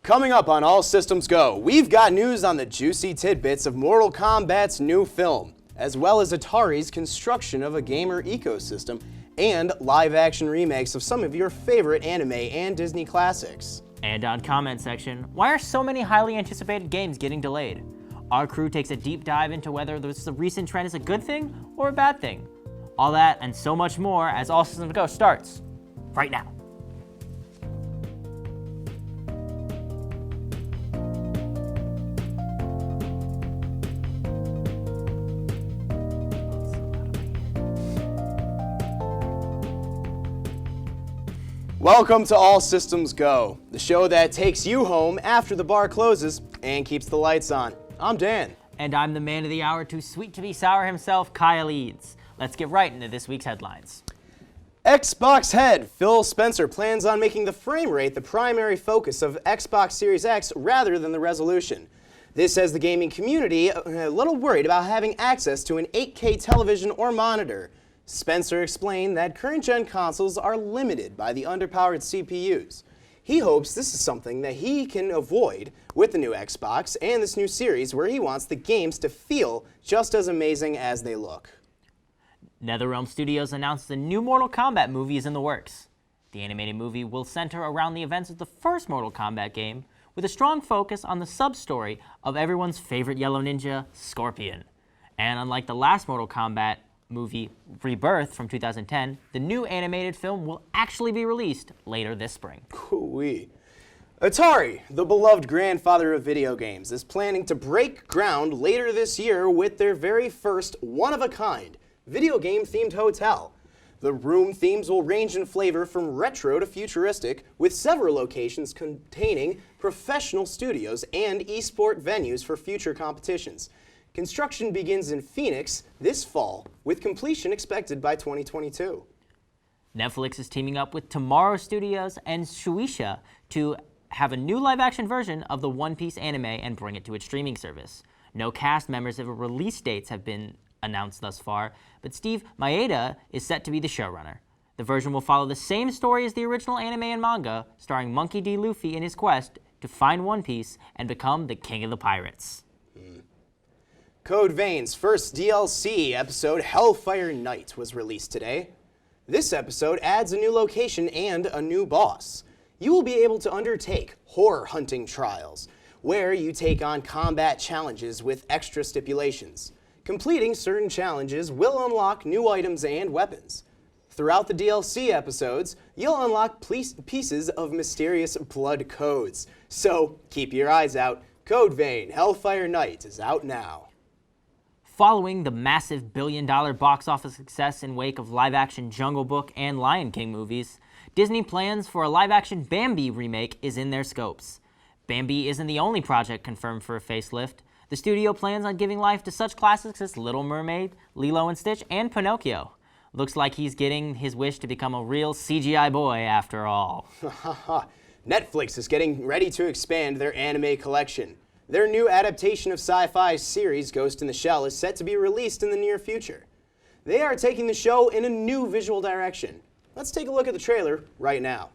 Coming up on All Systems Go, we've got news on the juicy tidbits of Mortal Kombat's new film, as well as Atari's construction of a gamer ecosystem and live-action remakes of some of your favorite anime and Disney classics. And on comment section, why are so many highly anticipated games getting delayed? Our crew takes a deep dive into whether the recent trend is a good thing or a bad thing. All that and so much more as All Systems Go starts right now. Welcome to All Systems Go, the show that takes you home after the bar closes and keeps the lights on. I'm Dan. And I'm the man of the hour, too sweet to be sour himself, Kyle Eads. Let's get right into this week's headlines. Xbox head Phil Spencer plans on making the frame rate the primary focus of Xbox Series X rather than the resolution. This has the gaming community a little worried about having access to an 8K television or monitor. Spencer explained that current-gen consoles are limited by the underpowered CPUs. He hopes this is something that he can avoid with the new Xbox and this new series, where he wants the games to feel just as amazing as they look. NetherRealm Studios announced the new Mortal Kombat movie is in the works. The animated movie will center around the events of the first Mortal Kombat game, with a strong focus on the sub-story of everyone's favorite yellow ninja, Scorpion. And unlike the last Mortal Kombat movie, Rebirth, from 2010, the new animated film will actually be released later this spring. Coo-wee. Atari, the beloved grandfather of video games, is planning to break ground later this year with their very first one-of-a-kind video game-themed hotel. The room themes will range in flavor from retro to futuristic, with several locations containing professional studios and esport venues for future competitions. Construction begins in Phoenix this fall, with completion expected by 2022. Netflix is teaming up with Tomorrow Studios and Shueisha to have a new live-action version of the One Piece anime and bring it to its streaming service. No cast members or release dates have been announced thus far, but Steve Maeda is set to be the showrunner. The version will follow the same story as the original anime and manga, starring Monkey D. Luffy in his quest to find One Piece and become the king of the pirates. Code Vein's first DLC episode, Hellfire Night, was released today. This episode adds a new location and a new boss. You will be able to undertake horror hunting trials, where you take on combat challenges with extra stipulations. Completing certain challenges will unlock new items and weapons. Throughout the DLC episodes, you'll unlock pieces of mysterious blood codes. So keep your eyes out. Code Vein, Hellfire Night is out now. Following the massive billion-dollar box office success in wake of live-action Jungle Book and Lion King movies, Disney plans for a live-action Bambi remake is in their scopes. Bambi isn't the only project confirmed for a facelift. The studio plans on giving life to such classics as Little Mermaid, Lilo and Stitch, and Pinocchio. Looks like he's getting his wish to become a real CGI boy after all. Netflix is getting ready to expand their anime collection. Their new adaptation of sci-fi series Ghost in the Shell is set to be released in the near future. They are taking the show in a new visual direction. Let's take a look at the trailer right now.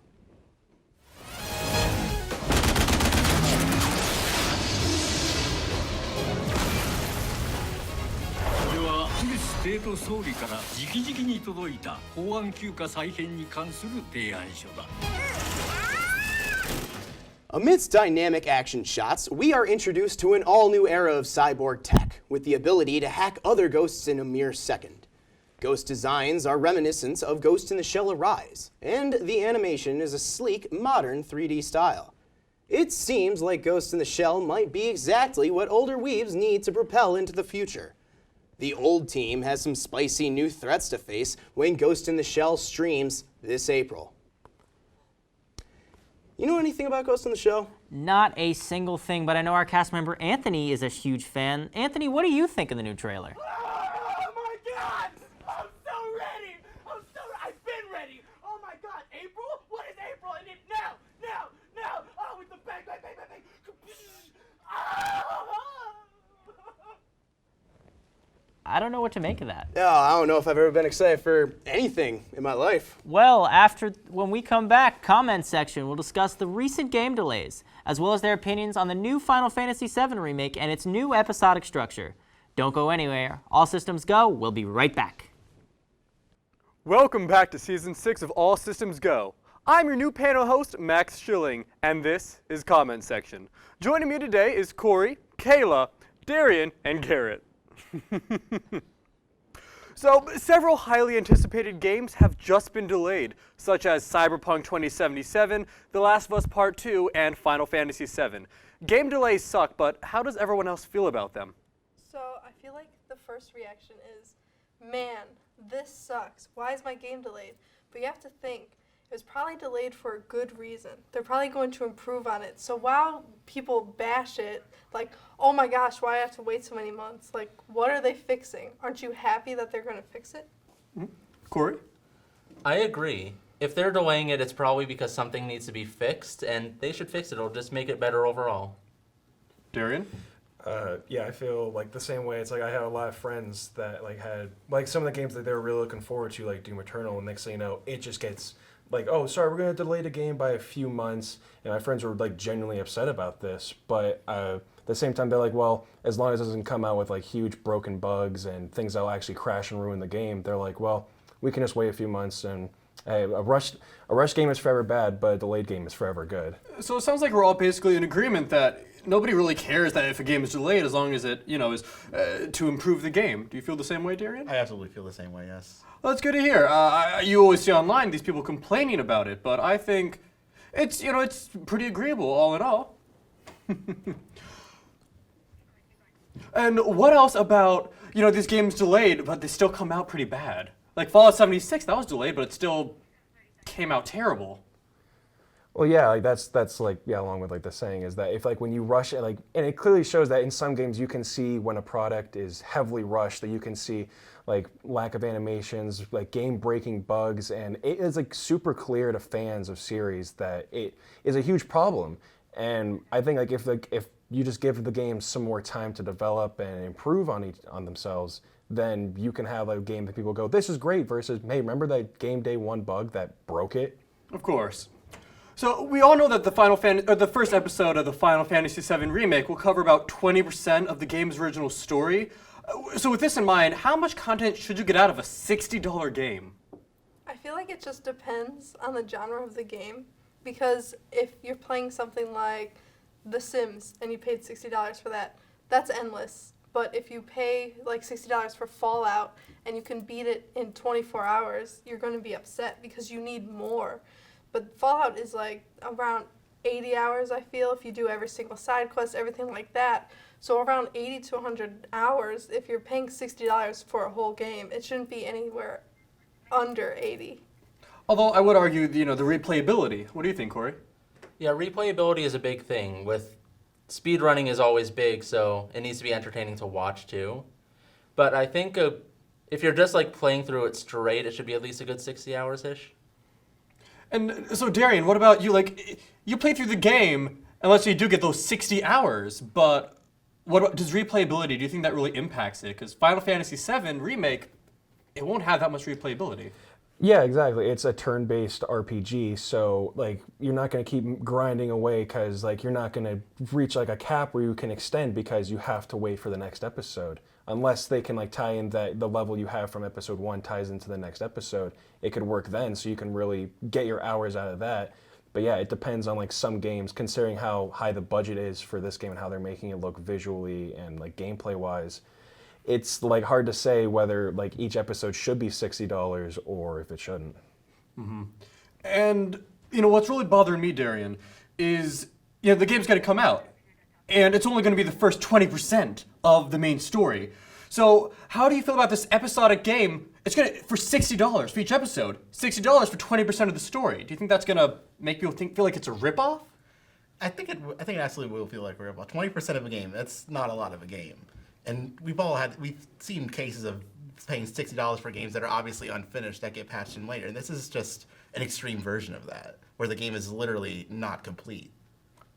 ステート総理から直々に届いた法案休暇再編に関する提案書だ。 Amidst dynamic action shots, we are introduced to an all-new era of cyborg tech, with the ability to hack other ghosts in a mere second. Ghost designs are reminiscent of Ghost in the Shell Arise, and the animation is a sleek, modern 3D style. It seems like Ghost in the Shell might be exactly what older weebs need to propel into the future. The old team has some spicy new threats to face when Ghost in the Shell streams this April. You know anything about Ghost in the Shell? Not a single thing, but I know our cast member Anthony is a huge fan. Anthony, what do you think of the new trailer? Oh my God! I'm so ready! I've been ready! Oh my God! April? What is April? And it now! Oh, with the bang, bang, bang, bang, bang! I don't know what to make of that. Yeah, I don't know if I've ever been excited for anything in my life. Well, when we come back, comment section, we'll discuss the recent game delays, as well as their opinions on the new Final Fantasy VII Remake and its new episodic structure. Don't go anywhere. All systems go. We'll be right back. Welcome back to Season 6 of All Systems Go. I'm your new panel host, Max Schilling, and this is Comment Section. Joining me today is Corey, Kayla, Darian, and Garrett. So, several highly anticipated games have just been delayed, such as Cyberpunk 2077, The Last of Us Part 2, and Final Fantasy VII. Game delays suck, but how does everyone else feel about them? So I feel like the first reaction is, man, this sucks. Why is my game delayed? But you have to think, it was probably delayed for a good reason. They're probably going to improve on it. So while people bash it, like, oh my gosh, why do I have to wait so many months? Like, what are they fixing? Aren't you happy that they're going to fix it? Corey? I agree. If they're delaying it, it's probably because something needs to be fixed, and they should fix it. It'll just make it better overall. Darian? Yeah, I feel like the same way. It's like I had a lot of friends that like had like some of the games that they were really looking forward to, like Doom Eternal, and next thing you know, it just gets like, oh, sorry, we're gonna delay the game by a few months, and my friends were like genuinely upset about this. But at the same time, they're like, well, as long as it doesn't come out with like huge broken bugs and things that'll actually crash and ruin the game, they're like, well, we can just wait a few months and. Hey, a rushed game is forever bad, but a delayed game is forever good. So it sounds like we're all basically in agreement that nobody really cares that if a game is delayed as long as it, is to improve the game. Do you feel the same way, Darian? I absolutely feel the same way, yes. Well, that's good to hear. You always see online these people complaining about it, but I think it's, it's pretty agreeable all in all. And what else about, these games delayed, but they still come out pretty bad? Like Fallout 76, that was delayed, but it still came out terrible. Well, yeah, like that's like, yeah, along with like the saying is that if like when you rush it, like, and it clearly shows that in some games you can see when a product is heavily rushed, that you can see like lack of animations, like game-breaking bugs, and it is like super clear to fans of series that it is a huge problem. And I think like if you just give the game some more time to develop and improve on themselves, then you can have a game that people go, this is great, versus, hey, remember that game day one bug that broke it? Of course. So we all know that the first episode of the Final Fantasy VII Remake will cover about 20% of the game's original story. So with this in mind, how much content should you get out of a $60 game? I feel like it just depends on the genre of the game, because if you're playing something like The Sims and you paid $60 for that, that's endless. But if you pay like $60 for Fallout and you can beat it in 24 hours, you're going to be upset because you need more. But Fallout is like around 80 hours, I feel, if you do every single side quest, everything like that. So around 80 to 100 hours, if you're paying $60 for a whole game, it shouldn't be anywhere under 80. Although I would argue, the replayability. What do you think, Corey? Yeah, replayability is a big thing. With speedrunning is always big, so it needs to be entertaining to watch too. But I think if you're just like playing through it straight, it should be at least a good 60 hours-ish. And so Darian, what about you? Like, you play through the game, and let's say you do get those 60 hours, but what about, does replayability, do you think that really impacts it? Because Final Fantasy VII Remake, it won't have that much replayability. Yeah, exactly. It's a turn-based RPG, so like you're not going to keep grinding away because like you're not going to reach like a cap where you can extend because you have to wait for the next episode. Unless they can like tie in that the level you have from episode 1 ties into the next episode, it could work then, so you can really get your hours out of that. But yeah, it depends on like some games, considering how high the budget is for this game and how they're making it look visually and like gameplay-wise. It's like hard to say whether like each episode should be $60 or if it shouldn't. Mm-hmm. And what's really bothering me, Darian, is the game's going to come out, and it's only going to be the first 20% of the main story. So how do you feel about this episodic game? It's going to for $60 for each episode, $60 for 20% of the story. Do you think that's going to make people feel like it's a ripoff? I think it absolutely will feel like a ripoff. 20% of a game, that's not a lot of a game. And we've seen cases of paying $60 for games that are obviously unfinished that get patched in later. And this is just an extreme version of that, where the game is literally not complete.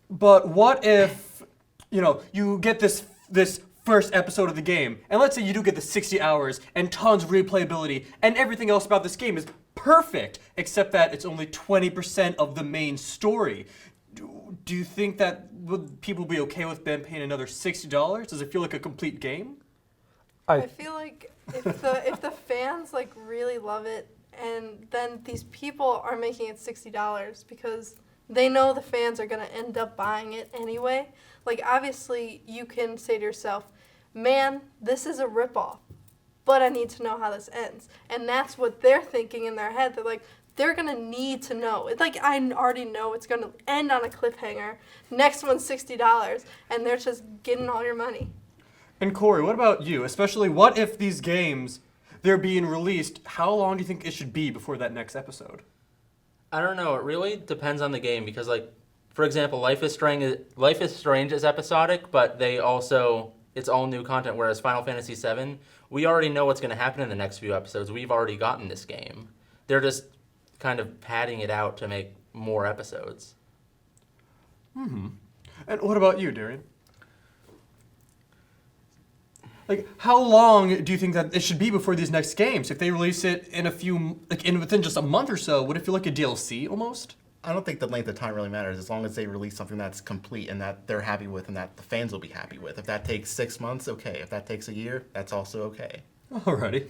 But what if, you get this first episode of the game, and let's say you do get the 60 hours and tons of replayability, and everything else about this game is perfect, except that it's only 20% of the main story. Do you think that would people be okay with them paying another $60? Does it feel like a complete game? I feel like if the fans like really love it, and then these people are making it $60 because they know the fans are gonna end up buying it anyway. Like obviously you can say to yourself, man, this is a ripoff, but I need to know how this ends. And that's what they're thinking in their head. They're gonna need to know. It's like I already know it's gonna end on a cliffhanger. Next one's $60, and they're just getting all your money. And Corey, what about you? Especially, what if these games, they're being released, how long do you think it should be before that next episode? I don't know. It really depends on the game because, like, for example, Life is Strange is episodic, but it's all new content. Whereas Final Fantasy VII, we already know what's going to happen in the next few episodes. We've already gotten this game. They're just kind of padding it out to make more episodes. And what about you, Darian? Like, how long do you think that it should be before these next games? If they release it in within just a month or so, would it feel like a DLC almost? I don't think the length of time really matters as long as they release something that's complete and that they're happy with and that the fans will be happy with. If that takes 6 months, okay. If that takes a year, that's also okay. Alrighty.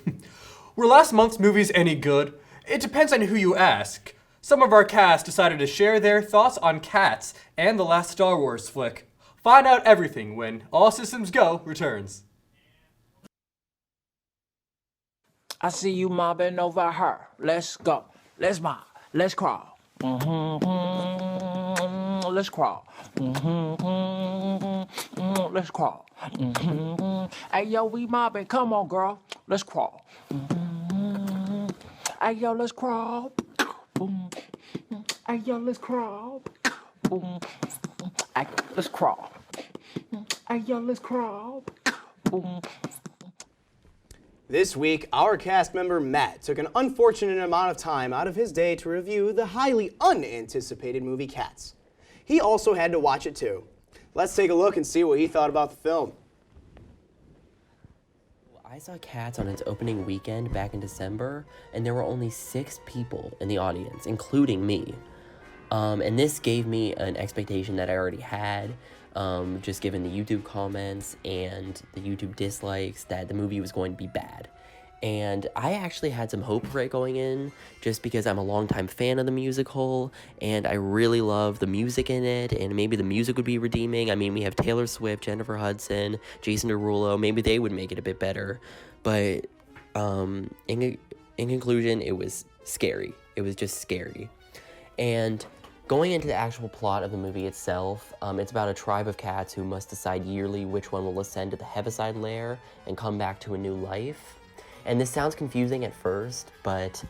Were last month's movies any good? It depends on who you ask. Some of our cast decided to share their thoughts on Cats and the last Star Wars flick. Find out everything when All Systems Go returns. I see you mobbing over her. Let's go. Let's mob. Let's crawl. Let's crawl. Let's crawl. Hey, yo, we mobbing. Come on, girl. Let's crawl. Hey, yo, let's crawl. Hey, yo, let's crawl. Hey, let's crawl. Hey, yo, let's crawl. This week, our cast member Matt took an unfortunate amount of time out of his day to review the highly unanticipated movie Cats. He also had to watch it too. Let's take a look and see what he thought about the film. I saw Cats on its opening weekend back in December, and there were only 6 people in the audience, including me. And this gave me an expectation that I already had, just given the YouTube comments and the YouTube dislikes, that the movie was going to be bad. And I actually had some hope for it going in, just because I'm a longtime fan of the musical, and I really love the music in it, and maybe the music would be redeeming. I mean, we have Taylor Swift, Jennifer Hudson, Jason Derulo, maybe they would make it a bit better. But in conclusion, it was scary. It was just scary. And going into the actual plot of the movie itself, it's about a tribe of cats who must decide yearly which one will ascend to the Heaviside Lair and come back to a new life. And this sounds confusing at first, but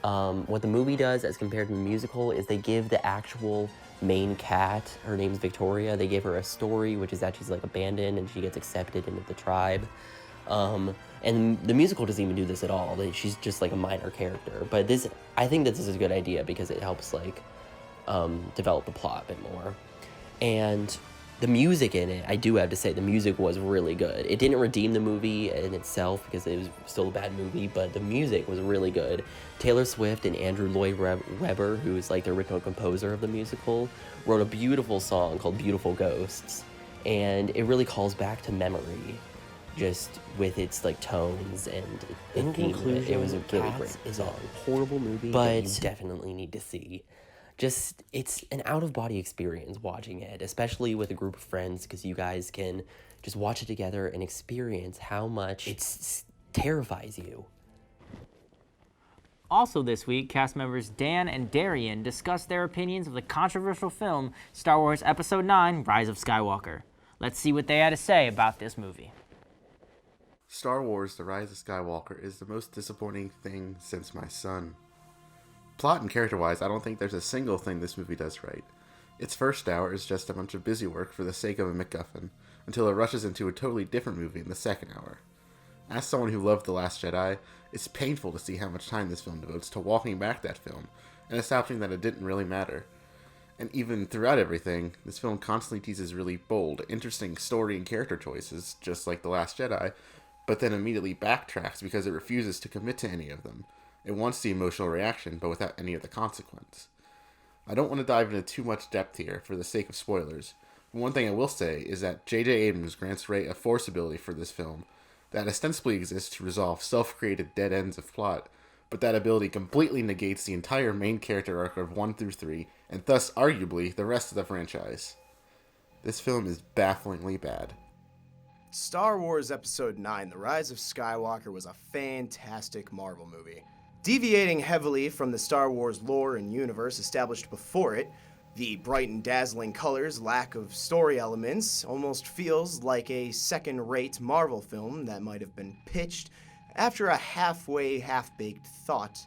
what the movie does as compared to the musical is they give the actual main cat, her name's Victoria, they give her a story, which is that she's like abandoned and she gets accepted into the tribe. And the musical doesn't even do this at all. She's just like a minor character. But I think that this is a good idea because it helps like develop the plot a bit more. And the music in it, I do have to say, the music was really good. It didn't redeem the movie in itself because it was still a bad movie, but the music was really good. Taylor Swift and Andrew Lloyd Webber, who is like the original composer of the musical, wrote a beautiful song called Beautiful Ghosts, and it really calls back to memory, just with its like tones and in conclusion, it was a really great song. Horrible movie, but you definitely need to see. Just, it's an out-of-body experience watching it, especially with a group of friends, because you guys can just watch it together and experience how much it terrifies you. Also this week, cast members Dan and Darian discussed their opinions of the controversial film Star Wars Episode 9: Rise of Skywalker. Let's see what they had to say about this movie. Star Wars: The Rise of Skywalker is the most disappointing thing since my son. Plot and character-wise, I don't think there's a single thing this movie does right. Its first hour is just a bunch of busy work for the sake of a MacGuffin, until it rushes into a totally different movie in the second hour. As someone who loved The Last Jedi, it's painful to see how much time this film devotes to walking back that film, and establishing that it didn't really matter. And even throughout everything, this film constantly teases really bold, interesting story and character choices, just like The Last Jedi, but then immediately backtracks because it refuses to commit to any of them. It wants the emotional reaction, but without any of the consequence. I don't want to dive into too much depth here for the sake of spoilers, but one thing I will say is that J.J. Abrams grants Rey a force ability for this film that ostensibly exists to resolve self-created dead ends of plot, but that ability completely negates the entire main character arc of 1 through 3, and thus, arguably, the rest of the franchise. This film is bafflingly bad. Star Wars Episode 9, The Rise of Skywalker, was a fantastic Marvel movie. Deviating heavily from the Star Wars lore and universe established before it, the bright and dazzling colors, lack of story elements, almost feels like a second-rate Marvel film that might have been pitched after a halfway, half-baked thought,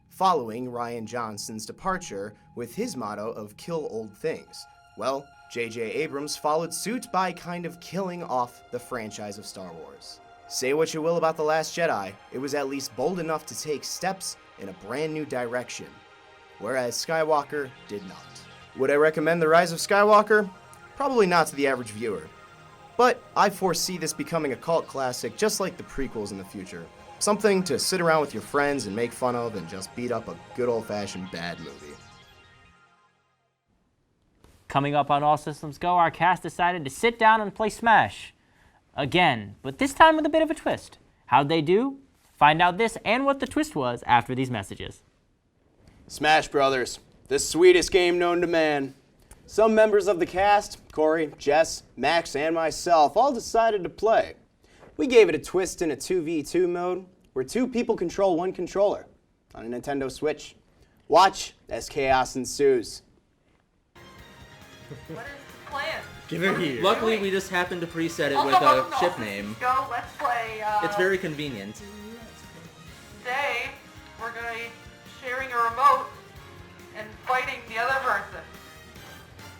following Rian Johnson's departure with his motto of kill old things. Well, J.J. Abrams followed suit by kind of killing off the franchise of Star Wars. Say what you will about The Last Jedi, it was at least bold enough to take steps in a brand new direction, whereas Skywalker did not. Would I recommend The Rise of Skywalker? Probably not to the average viewer. But I foresee this becoming a cult classic just like the prequels in the future. Something to sit around with your friends and make fun of and just beat up a good old-fashioned bad movie. Coming up on All Systems Go, our cast decided to sit down and play Smash. Again, but this time with a bit of a twist. How'd they do? Find out this and what the twist was after these messages. Smash Brothers, the sweetest game known to man. Some members of the cast, Corey, Jess, Max, and myself, all decided to play. We gave it a twist in a 2v2 mode, where 2 people control 1 controller, on a Nintendo Switch. Watch as chaos ensues. What is the plan? Give it here. Luckily, we just happened to preset it Oh, with come a on, ship no, name. Go, let's play. It's very convenient. Today, we're gonna be sharing a remote and fighting the other person.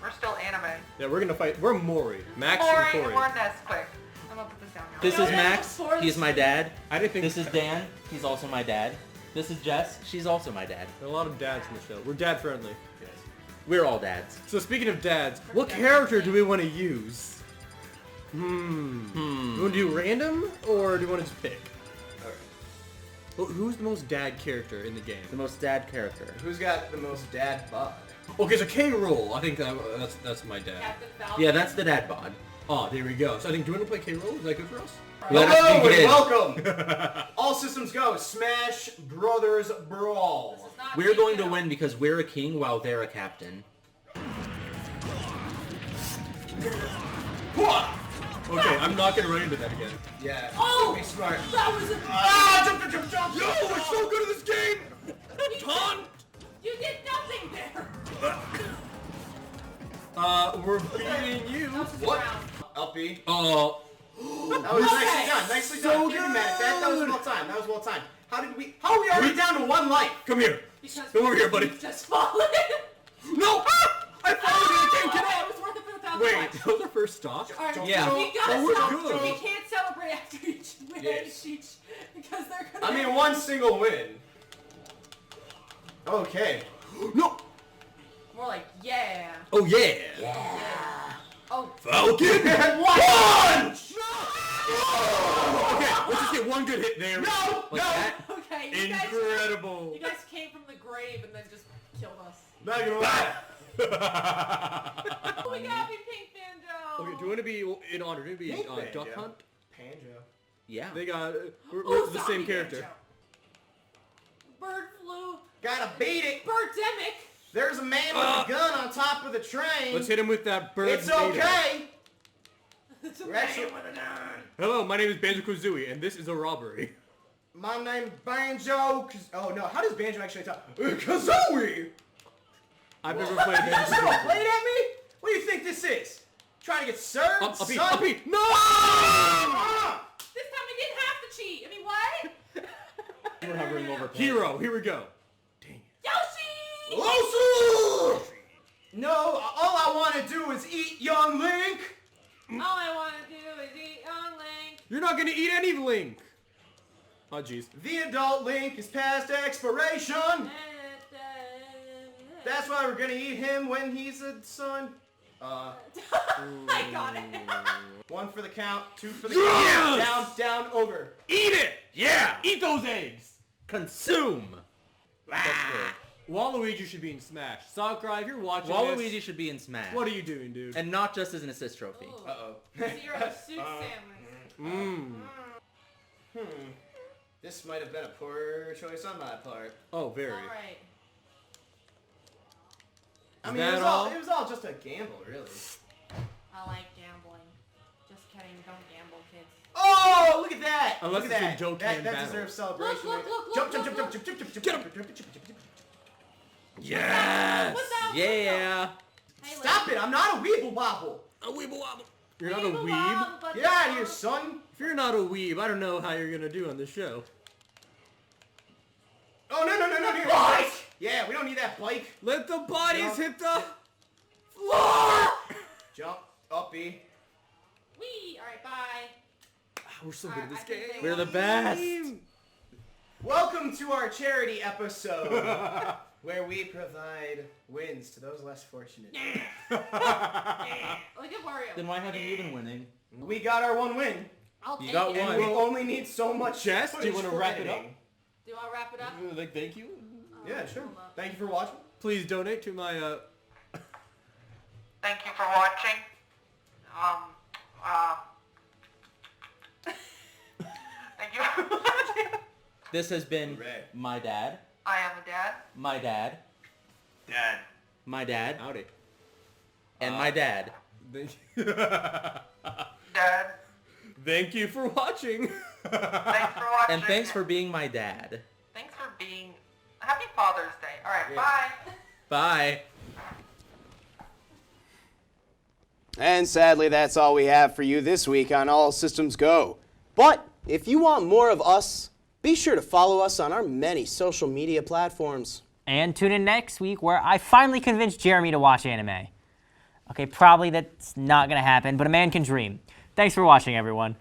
We're still anime. Yeah, we're gonna fight. We're Mori. Max Corey, and Corey. we're Nesquik. I'm gonna put this down now. This is Max. before He's my dad. I didn't think This is Dan. He's also my dad. This is Jess. She's also my dad. there are a lot of dads in the show. We're dad friendly. We're all dads. So speaking of dads, what character do we want to use? Do you want to do random or do you want to just pick? Alright. Well, who's the most dad character in the game? The most dad character. Who's got the most dad bod? Okay, so K. Rool. I think that's my dad. Captain Falcon. Yeah, that's the dad bod. Oh, there we go. So I think, do you want to play K. Rool? Is that good for us? Let us Hello and begin. welcome! All systems go, Smash Brothers Brawl. We're going to win because we're a king while they're a captain. Okay, I'm not gonna run into that again. Yeah, Oh! be smart. That was a... Jump! Yo, we're so good at this game! Taunt! You did nothing there! We're beating you. What? LP. Oh. That was nicely done. Nicely done. Give me Matt. That was well timed. That was well timed. How are we already down to 1 life? Come here. Because Come over here, buddy. just fallen. No! Ah! I followed you. I can't get Okay, out. it was worth it for the $1,000. Wait, that was our first stop? Alright, Yeah. we gotta Oh, we're stop. good. We can't celebrate after each win Yes. because they're gonna. I mean, 1 single win. Okay. No! More like, yeah. Oh, yeah. Oh, Falcon! Punch! Okay, let's just get one good hit there. No! Like that? okay. You guys, Incredible. you guys came from the grave and then just killed us. Not gonna lie. Oh, we got me Pink Banjo. Okay, do you want to be in honor? Do you want to be Pink Duck Banjo. Hunt? Panjo. Yeah. They got. We're Oh, the zombie same character. Banjo. Bird flu. Gotta beat it. Birdemic. There's a man with a gun on top of the train. Let's hit him with that bird. It's data. okay. It's a We're man actually- with a gun. Hello, my name is Banjo Kazooie, and this is a robbery. My name's Banjo. Oh no, how does Banjo actually talk? Kazooie. I've never played Banjo Still Kazooie. played at me? What do you think this is? Trying to get served? Up, uppy, son? uppy. No! Ah! This time I didn't have to cheat. I mean, what? We're hovering over. Hero, here we go. Yoshi! Osu! No, all I want to do is eat young Link. All I want to do is eat on Link. You're not gonna eat any Link. Oh, jeez. The adult Link is past expiration. That's why we're gonna eat him when he's a son. I got it. 1 for the count, 2 for the count. Down, over. Eat it! Yeah! Eat those eggs! Consume! Waluigi should be in Smash. Sakurai, if you're watching Waluigi this, should be in Smash. what are you doing, dude? And not just as an assist trophy. Uh-oh. 0 suit sandwich. This might have been a poor choice on my part. Oh, very. All right. I mean, that it all? was all just a gamble, really. I like gambling. Just kidding. Don't gamble, kids. Oh, look at that! Unless look it's at in that. Dokkan That Battle. deserves celebration. Look, look, jump, look, jump, look, jump, look. jump, jump, jump, jump, jump. Yes! What's that? Yeah! Hey, Stop it! I'm not a weeble wobble. A weeble wobble. You're not a Weeble weeb? wobble, but Get out of here, son. If you're not a weeb, I don't know how you're gonna do on this show. Oh no! Bike! Yeah, we don't need that bike. Let the bodies Jump. hit the floor! Jump, up, B. Wee. All right. Bye. We're so good at this I can game. say We're the best! Welcome to our charity episode, where we provide wins to those less fortunate. Look at Wario. Then why haven't you been winning? We got our 1 win, I'll take got it. and one. we only need so much. Jess, do you footage wanna for wrap it editing. Do I wrap it up? Like, thank you. Yeah, sure. Thank you for watching. Please donate to my, Thank you for watching. Thank you for watching. This has been Hooray. my dad, I am a dad. my dad, Dad. my dad, howdy. and my dad. Thank you. Dad. Thank you for watching. Thanks for watching. And thanks for being my dad. Thanks for being. Happy Father's Day. All right. Bye. Bye. And sadly, that's all we have for you this week on All Systems Go. But if you want more of us, be sure to follow us on our many social media platforms. And tune in next week where I finally convinced Jeremy to watch anime. Okay, probably that's not going to happen, but a man can dream. Thanks for watching, everyone.